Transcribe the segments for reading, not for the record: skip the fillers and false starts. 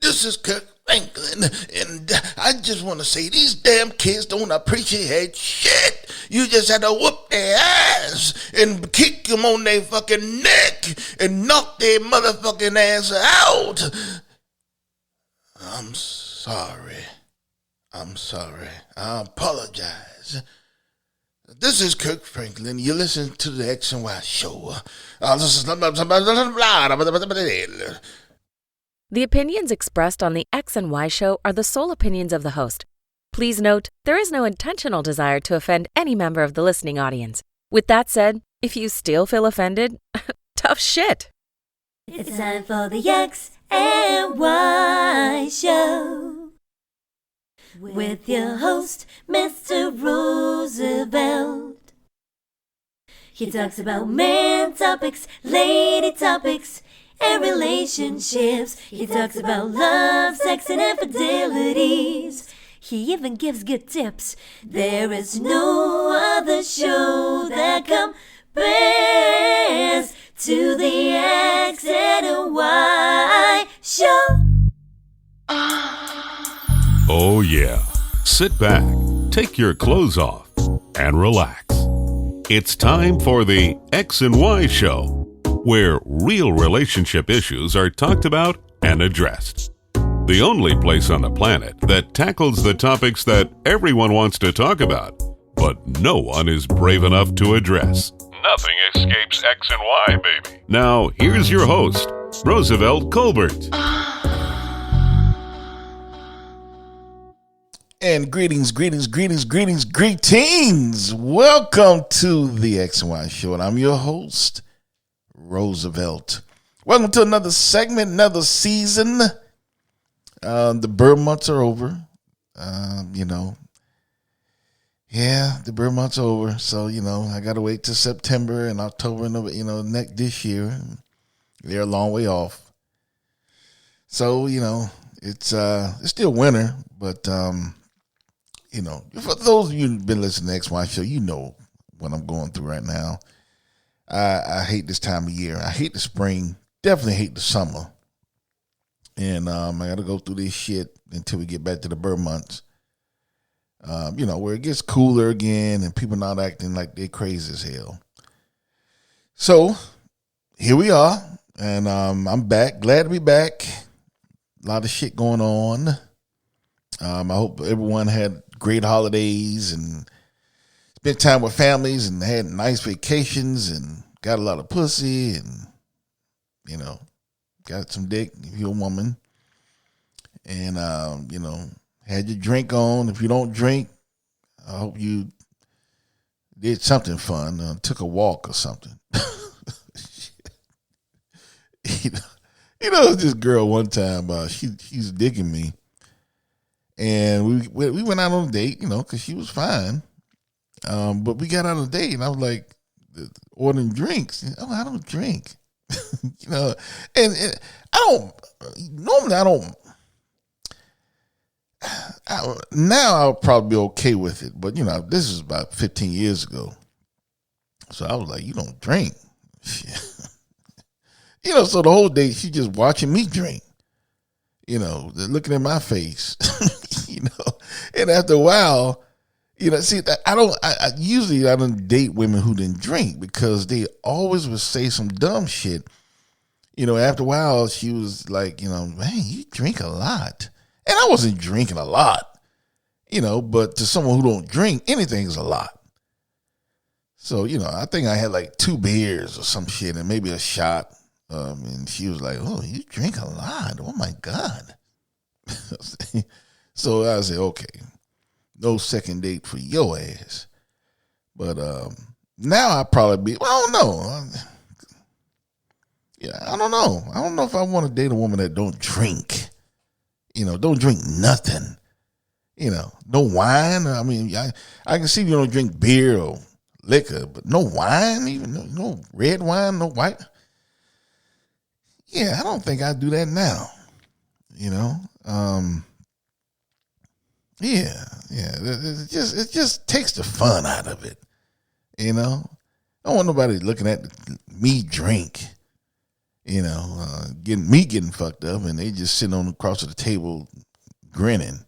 This is Kirk Franklin, and I just want to say these damn kids don't appreciate shit. You just had to whoop their ass and kick them on their fucking neck and knock their motherfucking ass out. I'm sorry. I apologize. This is Kirk Franklin. You listen to the X and Y show. The opinions expressed on the X and Y show are the sole opinions of the host. Please note, there is no intentional desire to offend any member of the listening audience. With that said, if you still feel offended, tough shit. It's time for the X and Y show. With your host, Mr. Roosevelt. He talks about man topics, lady topics, and relationships. He talks about love, sex, and infidelities. He even gives good tips. There is no other show that compares to the X and Y show. Oh yeah, sit back, take your clothes off, and relax. It's time for the X and Y show, where real relationship issues are talked about and addressed. The only place on the planet that tackles the topics that everyone wants to talk about, but no one is brave enough to address. Nothing escapes X and Y, baby. Now, here's your host, Roosevelt Colbert. And greetings. Welcome to the X and Y show, and I'm your host, Roosevelt. Welcome to another segment, another season. The bird months are over. The bird months are over. So, I got to wait till September and October and, this year. They're a long way off. So, it's still winter, but, for those of you who've been listening to XY show, you know what I'm going through right now. I hate this time of year. I hate the spring. Definitely hate the summer. And I got to go through this shit until we get back to the bird months. Where it gets cooler again and people not acting like they're crazy as hell. So here we are, and I'm back. Glad to be back. A lot of shit going on. I hope everyone had great holidays and spent time with families and had nice vacations and got a lot of pussy and, got some dick if you're a woman. And, had your drink on. If you don't drink, I hope you did something fun. Took a walk or something. This girl one time, she's digging me. And we went out on a date, because she was fine. But we got out on a date, and I was like, ordering drinks. I don't drink. And now I'll probably be okay with it. But, this is about 15 years ago. So I was like, you don't drink. So the whole day, she just watching me drink. Looking at my face, and after a while, I usually don't date women who didn't drink because they always would say some dumb shit. After a while, she was like, man, you drink a lot. And I wasn't drinking a lot, but to someone who don't drink, anything is a lot. So, I think I had like 2 beers or some shit and maybe a shot. And she was like, oh, you drink a lot. Oh, my God. So I said, okay, no second date for your ass. But now I'd probably be, I don't know. I don't know. I don't know if I want to date a woman that don't drink. Don't drink nothing. No wine. I mean, I can see if you don't drink beer or liquor, but no wine, even no red wine, no white. Yeah, I don't think I'd do that now. It just takes the fun out of it. I don't want nobody looking at me drink. getting fucked up, and they just sitting on across the table grinning.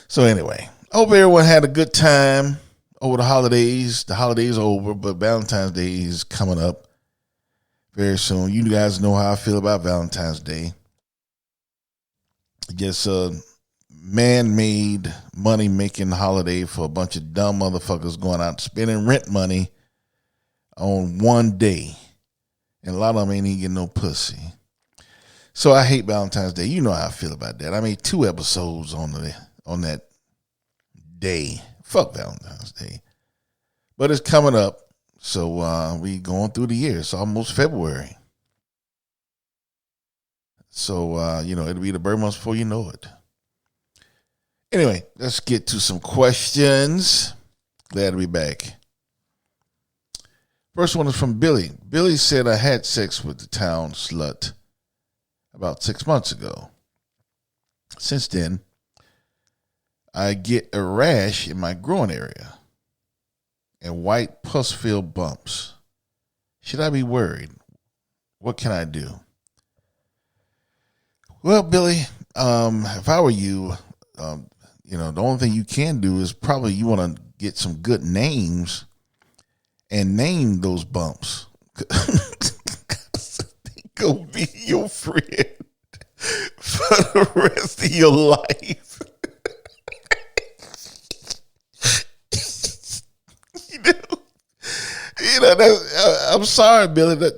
So anyway, hope everyone had a good time over the holidays. The holidays are over, but Valentine's Day is coming up very soon. You guys know how I feel about Valentine's Day. Just a man-made money-making holiday for a bunch of dumb motherfuckers going out spending rent money on one day. And a lot of them ain't even getting no pussy. So I hate Valentine's Day. You know how I feel about that. I made 2 episodes on that day. Fuck Valentine's Day. But it's coming up. So we going through the year. It's almost February. So, it'll be the bird month before you know it. Anyway, let's get to some questions. Glad to be back. First one is from Billy. Billy said, I had sex with the town slut about 6 months ago. Since then, I get a rash in my groin area and white pus-filled bumps. Should I be worried? What can I do? Well, Billy, if I were you, the only thing you can do is probably you want to get some good names and name those bumps. They gonna be your friend for the rest of your life. I'm sorry, Billy.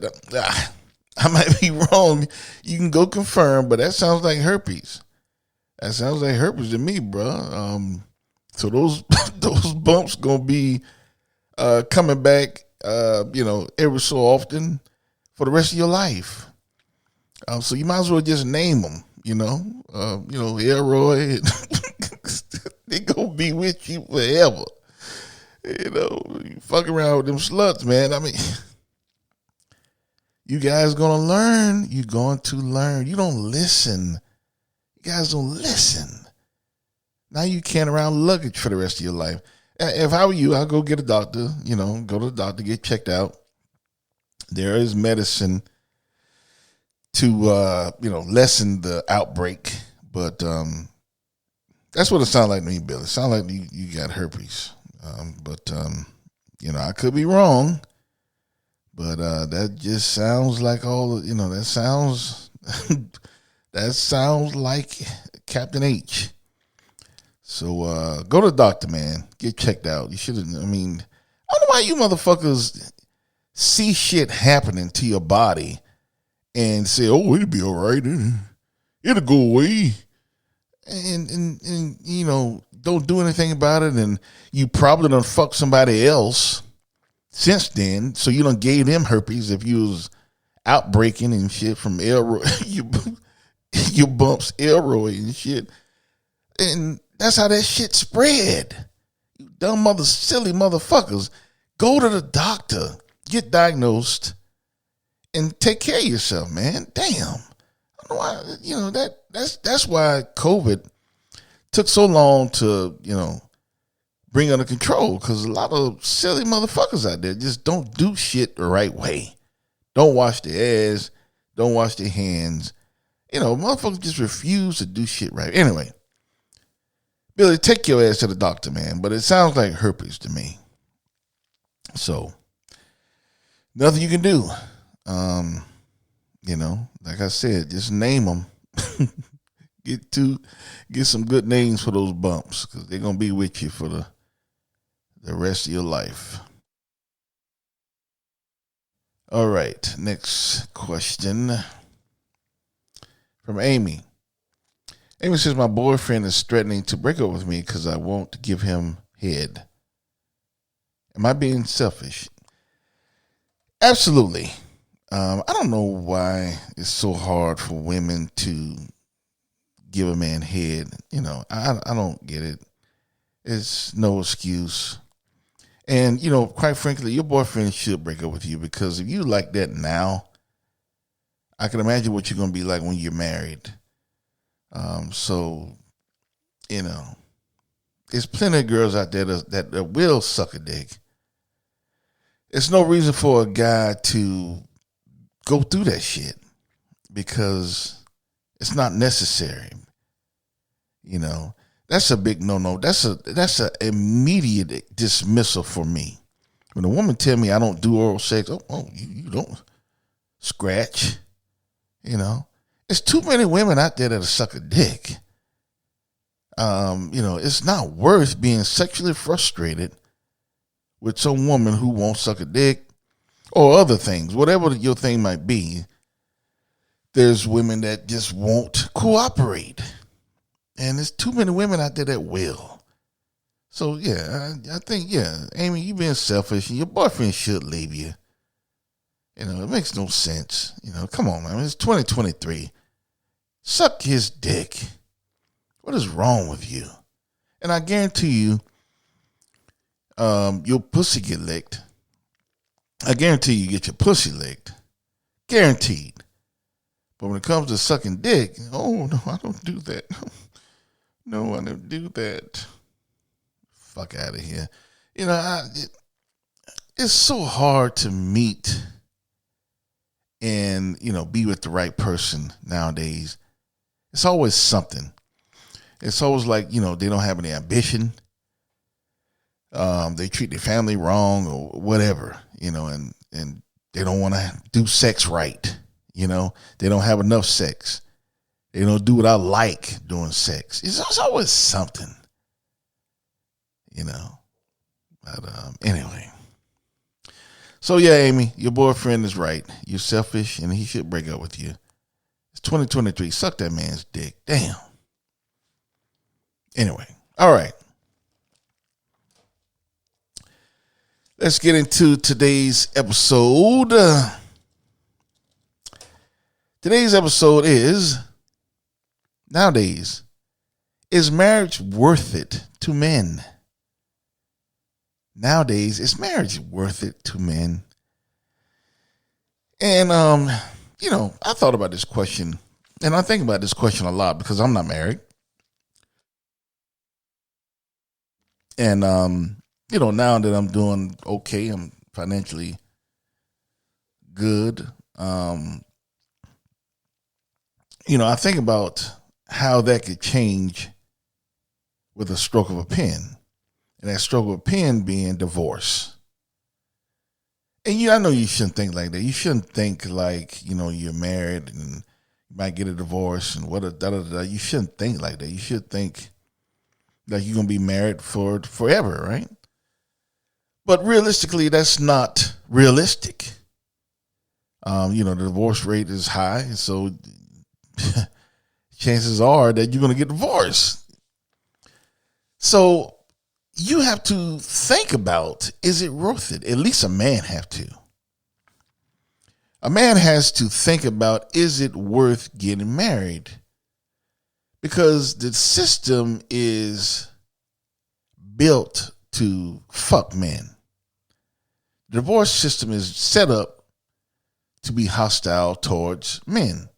I might be wrong. You can go confirm, but that sounds like herpes. That sounds like herpes to me, bro. So those bumps gonna be coming back, every so often for the rest of your life. So you might as well just name them. Elroy. They gonna be with you forever. You fuck around with them sluts, man. I mean, you guys gonna learn. You're going to learn. You don't listen. You guys don't listen. Now you carrying around luggage for the rest of your life. If I were you, I'd go get a doctor, go to the doctor, get checked out. There is medicine to, lessen the outbreak. But that's what it sounds like to me, Bill. It sounds like you got herpes. I could be wrong. But that just sounds like that sounds like Captain H. So go to the doctor, man. Get checked out. You should have, I don't know why you motherfuckers see shit happening to your body and say, oh, it'll be all right. It'll go away. And don't do anything about it. And you probably done fuck somebody else since then. So you done gave them herpes if you was outbreaking and shit from Elroy. You bumps Elroy and shit. And that's how that shit spread. You dumb silly motherfuckers. Go to the doctor. Get diagnosed. And take care of yourself, man. Damn. I don't know why, that's why COVID took so long to, bring under control. Because a lot of silly motherfuckers out there just don't do shit the right way. Don't wash their ass. Don't wash their hands. Motherfuckers just refuse to do shit right. Anyway. Billy, take your ass to the doctor, man. But it sounds like herpes to me. So, nothing you can do. Like I said, just name them. Get some good names for those bumps, because they're gonna be with you for the rest of your life. All right, next question from Amy. Amy says, my boyfriend is threatening to break up with me because I won't give him head. Am I being selfish? Absolutely. I don't know why it's so hard for women to give a man head. I don't get it. It's no excuse. And, quite frankly, your boyfriend should break up with you, because if you like that now, I can imagine what you're going to be like when you're married. There's plenty of girls out there that will suck a dick. It's no reason for a guy to go through that shit because it's not necessary. You know, that's a big no-no. That's a immediate dismissal for me. When a woman tell me I don't do oral sex, you don't scratch. You know, there's too many women out there that'll suck a dick. It's not worth being sexually frustrated with some woman who won't suck a dick or other things, whatever your thing might be. There's women that just won't cooperate. And there's too many women out there that will. So, yeah, I think, Amy, you being selfish and your boyfriend should leave you. You know, it makes no sense. You know, come on, man. It's 2023. Suck his dick. What is wrong with you? And I guarantee you, your pussy get licked. I guarantee you get your pussy licked. Guaranteed. But when it comes to sucking dick, oh, no, I don't do that. No, I don't do that. Fuck out of here. You know, it's so hard to meet and, be with the right person nowadays. It's always something. It's always like, they don't have any ambition. They treat their family wrong or whatever, and they don't want to do sex right. They don't have enough sex. They don't do what I like doing sex. It's always something, But anyway. So, yeah, Amy, your boyfriend is right. You're selfish, and he should break up with you. It's 2023. Suck that man's dick. Damn. Anyway. All right. Let's get into today's episode. Today's episode is, nowadays, is marriage worth it to men? Nowadays, is marriage worth it to men? And, I thought about this question, and I think about this question a lot because I'm not married. And, now that I'm doing okay, I'm financially good. I think about how that could change with a stroke of a pen. And that stroke of a pen being divorce. And I know you shouldn't think like that. You shouldn't think like, you're married and you might get a divorce and You shouldn't think like that. You should think like you're going to be married for forever, right? But realistically, that's not realistic. The divorce rate is high, so chances are that you're going to get divorced. So you have to think about, is it worth it? At least a man have to. A man has to think about, is it worth getting married? Because the system is built to fuck men. The divorce system is set up to be hostile towards men.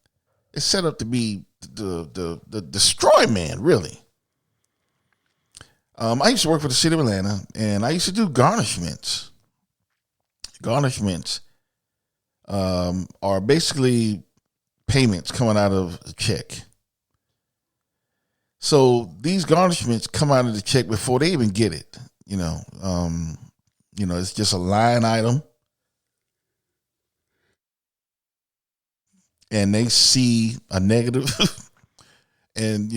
It's set up to be the destroy men, really. I used to work for the city of Atlanta, and I used to do garnishments. Garnishments are basically payments coming out of a check. So these garnishments come out of the check before they even get it. It's just a line item. And they see a negative and,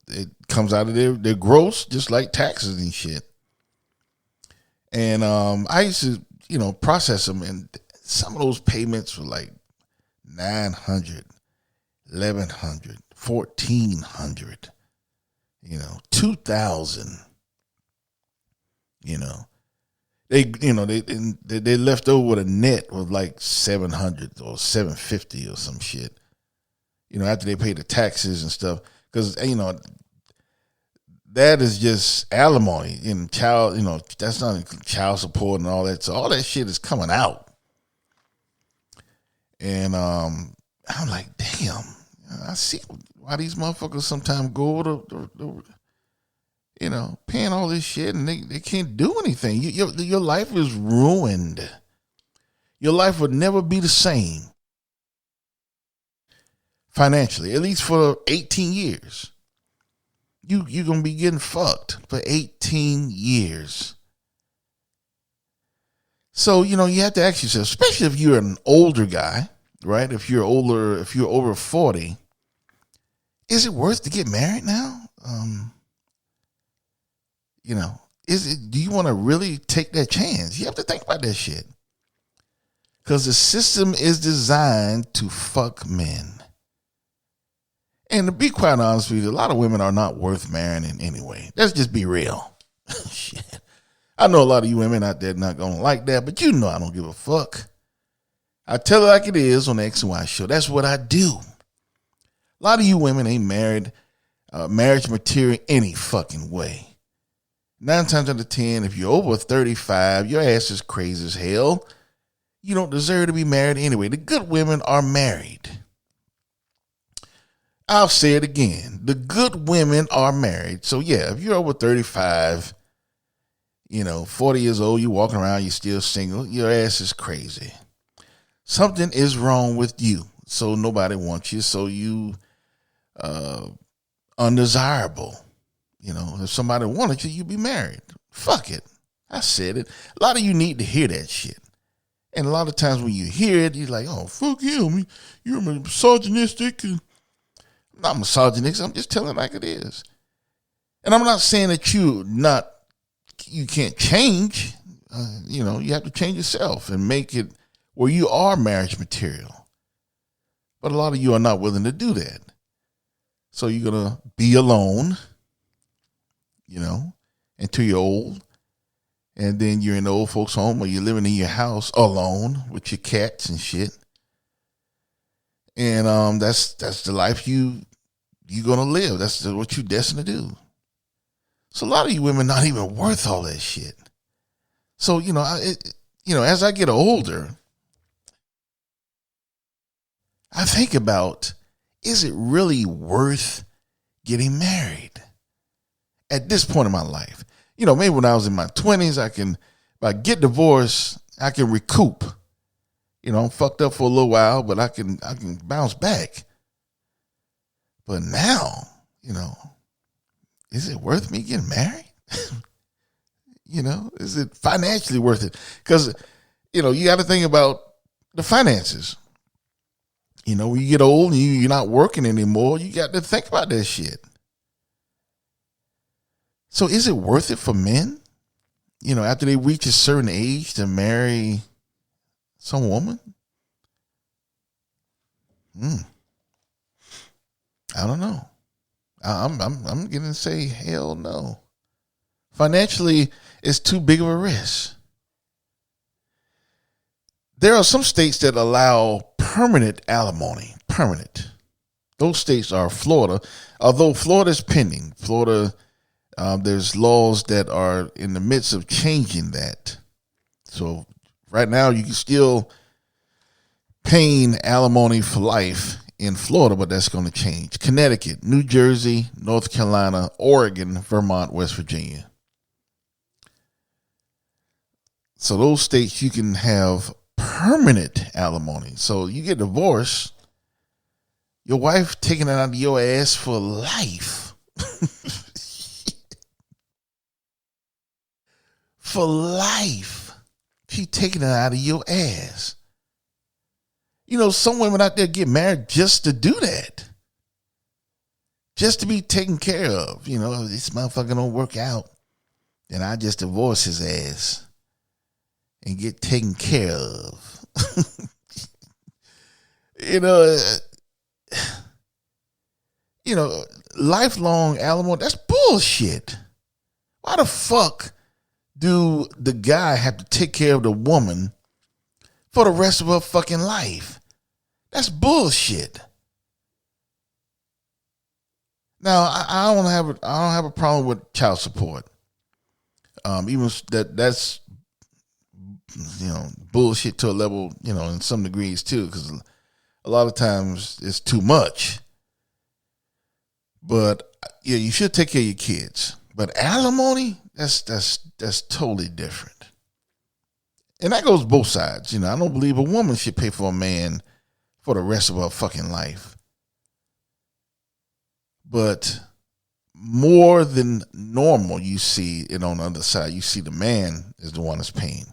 it comes out of their gross, just like taxes and shit. And I used to, process them. And some of those payments were like $900, $1,100, $1,400, $2,000, They left over with a net of like $700 or $750 or some shit. After they pay the taxes and stuff, because that is just alimony and child. That's not child support and all that. So all that shit is coming out, and I'm like, damn. I see why these motherfuckers sometimes go to paying all this shit and they can't do anything. Your life is ruined. Your life would never be the same financially, at least for 18 years. You're going to be getting fucked for 18 years. So, you have to ask yourself, especially if you're an older guy, right? If you're over 40, is it worth to get married now? Do you want to really take that chance? You have to think about that shit. Because the system is designed to fuck men. And to be quite honest with you, a lot of women are not worth marrying in any way. Let's just be real. Shit. I know a lot of you women out there not going to like that, but you know I don't give a fuck. I tell it like it is on the X and Y show. That's what I do. A lot of you women ain't marriage material any fucking way. 9 times out of 10, if you're over 35, your ass is crazy as hell. You don't deserve to be married anyway. The good women are married. I'll say it again. The good women are married. So yeah, if you're over 35, 40 years old, you're walking around, you're still single, your ass is crazy. Something is wrong with you. So nobody wants you. So you undesirable. If somebody wanted you, you'd be married. Fuck it. I said it. A lot of you need to hear that shit. And a lot of times when you hear it, you're like, oh, fuck him. You're misogynistic. I'm not misogynistic. I'm just telling it like it is. And I'm not saying that you can't change. You have to change yourself and make it where you are marriage material. But a lot of you are not willing to do that. So you're going to be alone, until you're old. And then you're in the old folks' home or you're living in your house alone with your cats and shit. And that's the life you're going to live. That's what you're destined to do. So a lot of you women not even worth all that shit. So, as I get older, I think about, is it really worth getting married at this point in my life? Maybe when I was in my 20s, if I get divorced, I can recoup. I'm fucked up for a little while, but I can bounce back. But now, is it worth me getting married? Is it financially worth it? Because, you got to think about the finances. When you get old and you're not working anymore, you got to think about that shit. So is it worth it for men, after they reach a certain age to marry some woman? I don't know. I'm going to say hell no. Financially, it's too big of a risk. There are some states that allow permanent alimony. Permanent. Those states are Florida, although Florida is pending. Florida, there's laws that are in the midst of changing that. So right now you can still paying alimony for life in Florida, but that's going to change. Connecticut, New Jersey, North Carolina, Oregon, Vermont, West Virginia. So those states you can have permanent alimony. So you get divorced, your wife taking it out of your ass for life. For life. She taking it out of your ass. Some women out there get married just to do that. Just to be taken care of. This motherfucker don't work out, then I just divorce his ass and get taken care of. Lifelong alimony, that's bullshit. Why the fuck do the guy have to take care of the woman for the rest of her fucking life? That's bullshit. Now, I don't have a problem with child support. Even that's bullshit to a level, in some degrees too, because a lot of times it's too much. But yeah, you should take care of your kids. But alimony, that's totally different. And that goes both sides. I don't believe a woman should pay for a man for the rest of her fucking life. But more than normal, you see it on the other side. You see the man is the one that's paying.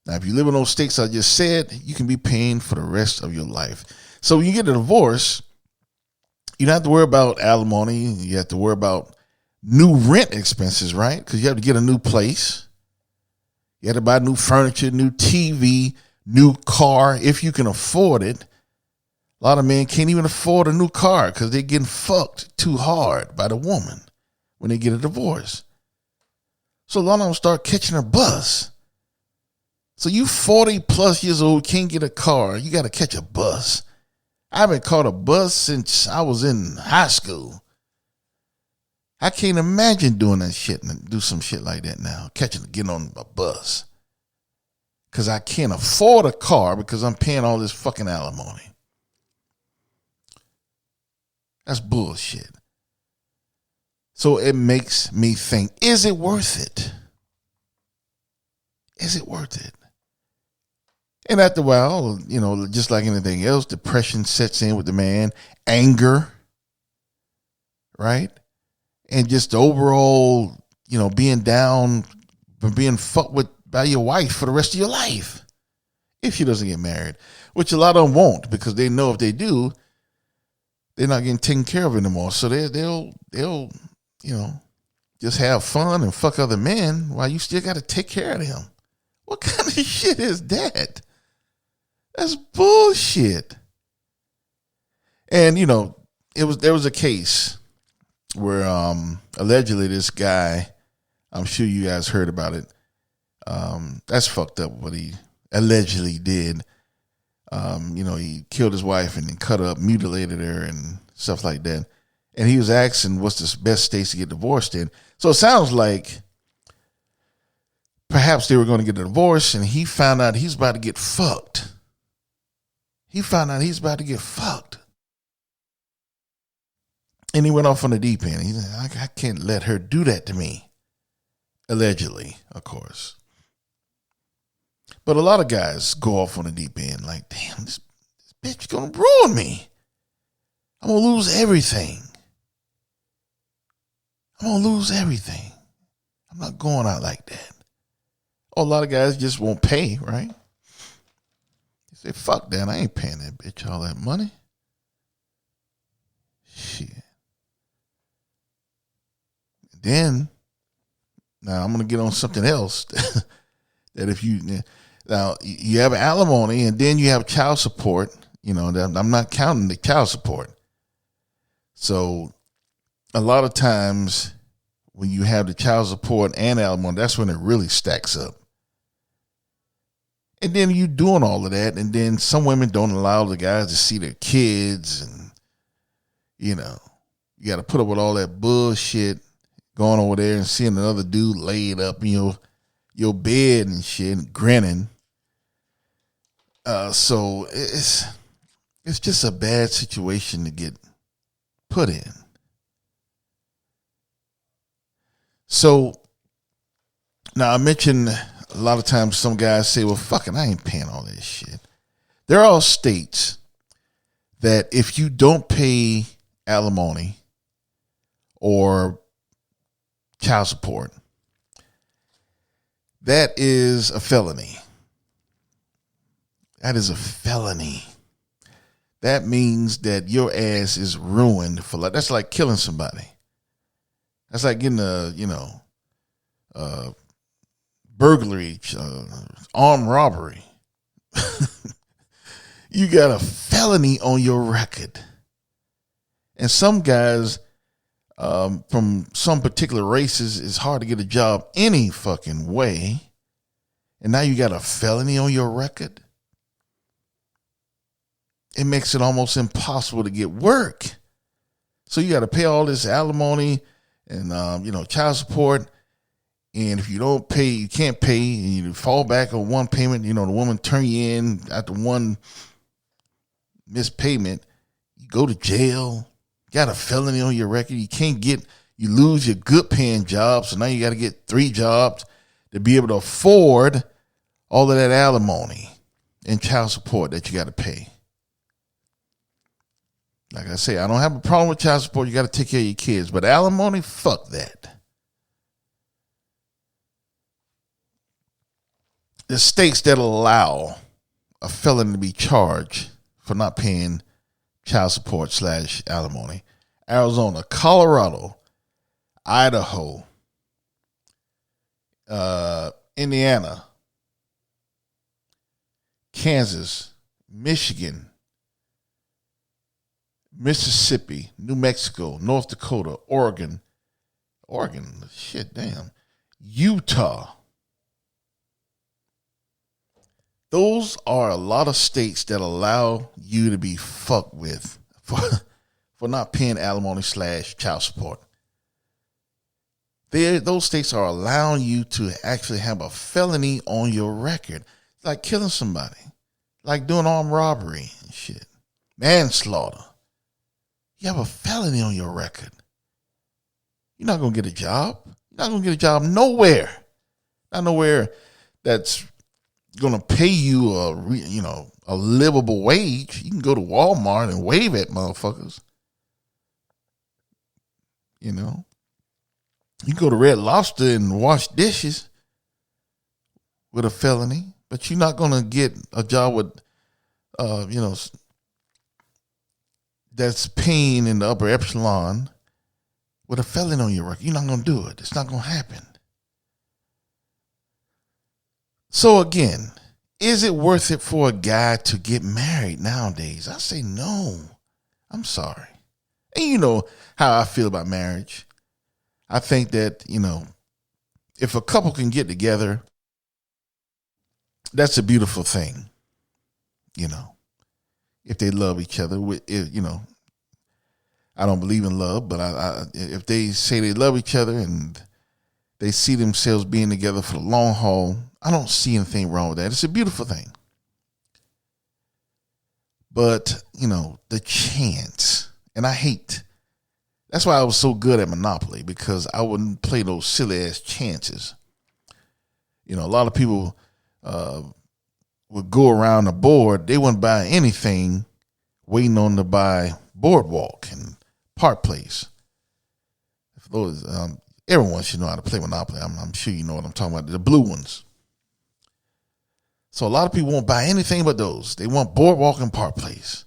Now, if you live in those states I just said, you can be paying for the rest of your life. So when you get a divorce, you don't have to worry about alimony. You have to worry about new rent expenses, right? Because you have to get a new place. You have to buy new furniture, new TV, new car, if you can afford it. A lot of men can't even afford a new car because they're getting fucked too hard by the woman when they get a divorce. So a lot of them start catching a bus. So you 40 plus years old, can't get a car. You got to catch a bus. I haven't caught a bus since I was in high school. I can't imagine doing that shit and do some shit like that now. Getting on a bus. Because I can't afford a car because I'm paying all this fucking alimony. That's bullshit. So it makes me think, is it worth it? Is it worth it? And after a while, just like anything else, depression sets in with the man, anger, right? And just the overall, being down from being fucked with by your wife for the rest of your life. If she doesn't get married, which a lot of them won't, because they know if they do, they're not getting taken care of anymore. So they'll just have fun and fuck other men while you still got to take care of them. What kind of shit is that? That's bullshit. And there was a case where allegedly this guy, I'm sure you guys heard about it. That's fucked up what he allegedly did. He killed his wife and then cut her up, mutilated her and stuff like that. And he was asking what's the best states to get divorced in. So it sounds like perhaps they were going to get a divorce and he found out he's about to get fucked. And he went off on the deep end. He said, I can't let her do that to me. Allegedly, of course. But a lot of guys go off on the deep end like, damn, this bitch gonna ruin me. I'm gonna lose everything. I'm not going out like that. Oh, a lot of guys just won't pay, right? They say, fuck that, I ain't paying that bitch all that money. Shit. Then, now I'm gonna get on something else that if you have alimony and then you have child support, I'm not counting the child support. So a lot of times when you have the child support and alimony, that's when it really stacks up. And then you doing all of that, and then some women don't allow the guys to see their kids, and you got to put up with all that bullshit going over there and seeing another dude laid up in your bed and shit, and grinning. So it's just a bad situation to get put in. So now I mentioned a lot of times some guys say, well, fucking, I ain't paying all this shit. There are states that if you don't pay alimony or child support, that is a felony. That is a felony. That means that your ass is ruined for life. That's like killing somebody. That's like getting burglary, armed robbery. You got a felony on your record. And some guys from some particular races, it's hard to get a job any fucking way. And now you got a felony on your record. It makes it almost impossible to get work. So you got to pay all this alimony and, child support. And if you don't pay, you can't pay, and you fall back on one payment, the woman turn you in after one missed payment, you go to jail, got a felony on your record, you lose your good paying job, so now you got to get 3 jobs to be able to afford all of that alimony and child support that you got to pay. Like I say, I don't have a problem with child support. You got to take care of your kids. But alimony, fuck that. The states that allow a felon to be charged for not paying child support / alimony: Arizona, Colorado, Idaho, Indiana, Kansas, Michigan, Mississippi, New Mexico, North Dakota, Oregon, shit, damn, Utah. Those are a lot of states that allow you to be fucked with for not paying alimony / child support. Those states are allowing you to actually have a felony on your record, like killing somebody, like doing armed robbery and shit, manslaughter. You have a felony on your record. You're not going to get a job. You're not going to get a job nowhere. Not nowhere that's going to pay you a livable wage. You can go to Walmart and wave at motherfuckers. You know, you can go to Red Lobster and wash dishes with a felony, but you're not going to get a job with, that's paying in the upper echelon with a felony on your record. You're not going to do it. It's not going to happen. So again, is it worth it for a guy to get married nowadays? I say no. I'm sorry. And you know how I feel about marriage. I think that, if a couple can get together, that's a beautiful thing. If they love each other, I don't believe in love, but if they say they love each other and they see themselves being together for the long haul, I don't see anything wrong with that. It's a beautiful thing. But, the chance, and that's why I was so good at Monopoly, because I wouldn't play those silly ass chances. A lot of people would go around the board. They wouldn't buy anything waiting on to buy Boardwalk and Park Place. Everyone should know how to play Monopoly. I'm sure you know what I'm talking about. The blue ones. So a lot of people won't buy anything but those. They want Boardwalk and Park Place.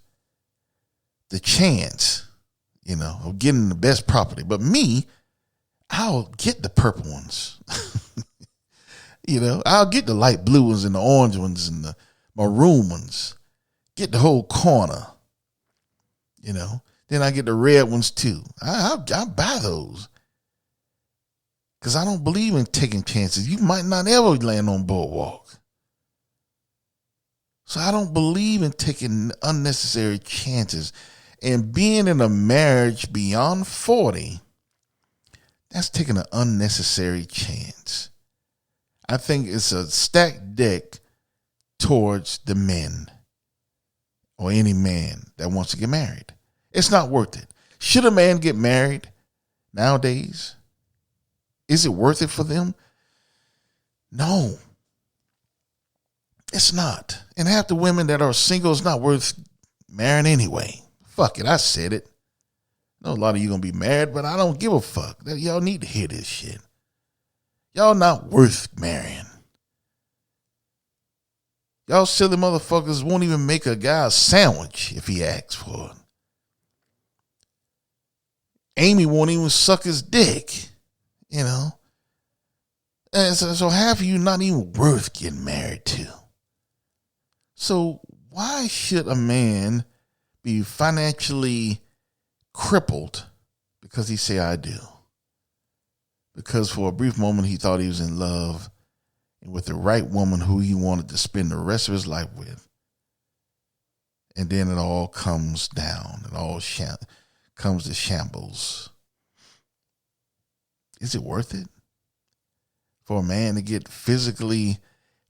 The chance, of getting the best property. But me, I'll get the purple ones. I'll get the light blue ones and the orange ones and the maroon ones. Get the whole corner. Then I get the red ones too. I'll buy those. Because I don't believe in taking chances. You might not ever land on Boardwalk. So I don't believe in taking unnecessary chances. And being in a marriage beyond 40, that's taking an unnecessary chance. I think it's a stacked deck towards the men or any man that wants to get married. It's not worth it. Should a man get married nowadays? Is it worth it for them? No. It's not. And half the women that are single, it's not worth marrying anyway. Fuck it, I said it. I know a lot of you gonna be married, but I don't give a fuck. Y'all need to hear this shit. Y'all not worth marrying. Y'all silly motherfuckers won't even make a guy a sandwich if he asks for it. Amy won't even suck his dick, And so half of you not even worth getting married to. So why should a man be financially crippled because he say I do? Because for a brief moment he thought he was in love and with the right woman who he wanted to spend the rest of his life with. And then it all comes down. It all comes to shambles. Is it worth it for a man to get physically,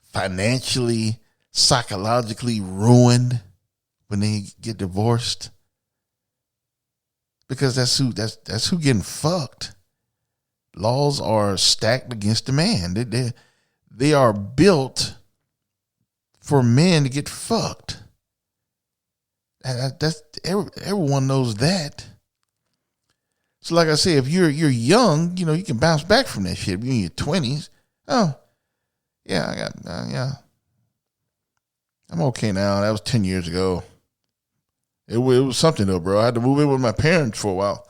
financially, psychologically ruined when they get divorced? Because that's who getting fucked. Laws are stacked against the man. They are built for men to get fucked. That's everyone knows that. So like I said, if you're young, you can bounce back from that shit. If you're in your 20s, oh, yeah, I'm okay now. That was 10 years ago. It was something though, bro. I had to move in with my parents for a while,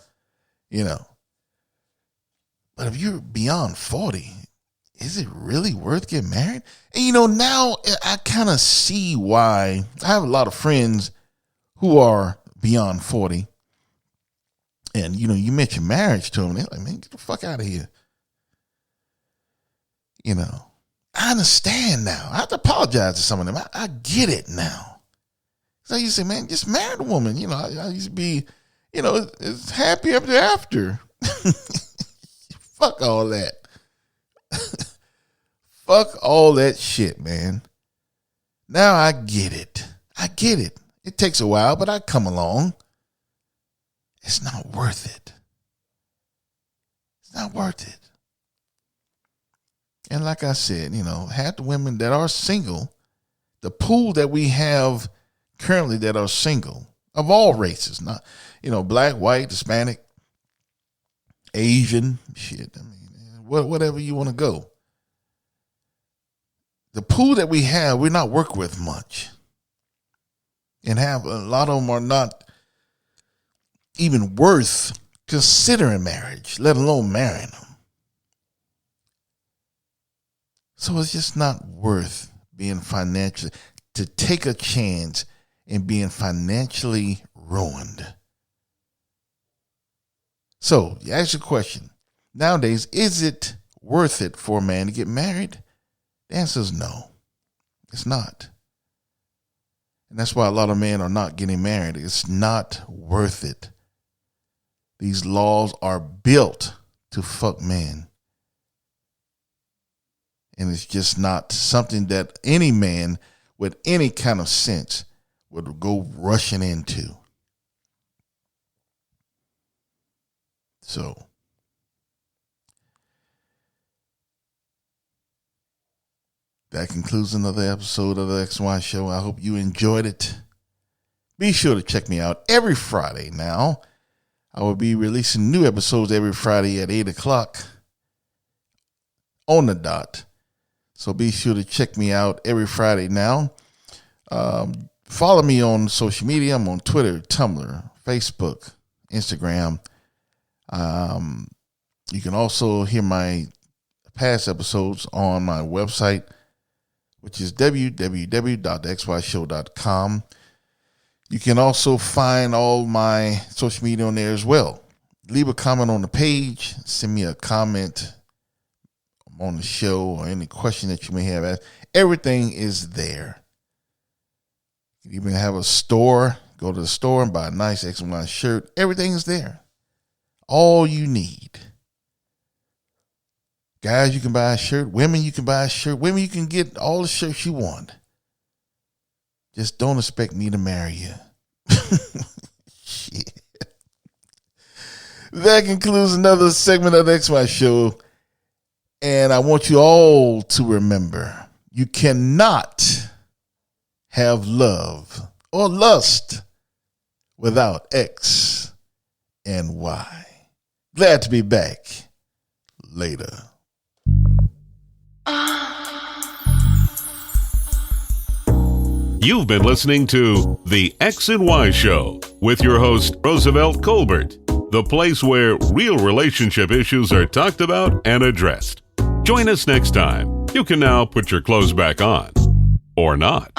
But if you're beyond 40, is it really worth getting married? And now I kind of see why. I have a lot of friends who are beyond 40. And, you mention marriage to them. They're like, man, get the fuck out of here. I understand now. I have to apologize to some of them. I get it now. So I used to say, man, just marry the woman. I used to be, it's happy ever after. Fuck all that. Fuck all that shit, man. Now I get it. It takes a while, but I come along. It's not worth it. It's not worth it. And like I said, half the women that are single, the pool that we have currently that are single, of all races, not, black, white, Hispanic, Asian, shit, whatever you want to go. The pool that we have, we're not working with much. And have a lot of them are not even worth considering marriage, let alone marrying them. So it's just not worth being financially, to take a chance in being financially ruined. So you ask your question, nowadays, is it worth it for a man to get married? The answer is no, it's not. And that's why a lot of men are not getting married. It's not worth it. These laws are built to fuck men. And it's just not something that any man with any kind of sense would go rushing into. So, that concludes another episode of the XY Show. I hope you enjoyed it. Be sure to check me out every Friday now. I will be releasing new episodes every Friday at 8 o'clock on the dot. So be sure to check me out every Friday now. Follow me on social media. I'm on Twitter, Tumblr, Facebook, Instagram. You can also hear my past episodes on my website, which is www.xyshow.com. You can also find all my social media on there as well. Leave a comment on the page. Send me a comment on the show or any question that you may have. Everything is there. You even have a store. Go to the store and buy a nice X&Y shirt. Everything is there. All you need. Guys, you can buy a shirt. Women, you can buy a shirt. Women, you can get all the shirts you want. Just don't expect me to marry you. Shit. That concludes another segment of the XY Show. And I want you all to remember, you cannot have love or lust without X and Y. Glad to be back. Later. You've been listening to The X and Y Show with your host, Roosevelt Colbert, the place where real relationship issues are talked about and addressed. Join us next time. You can now put your clothes back on. Or not.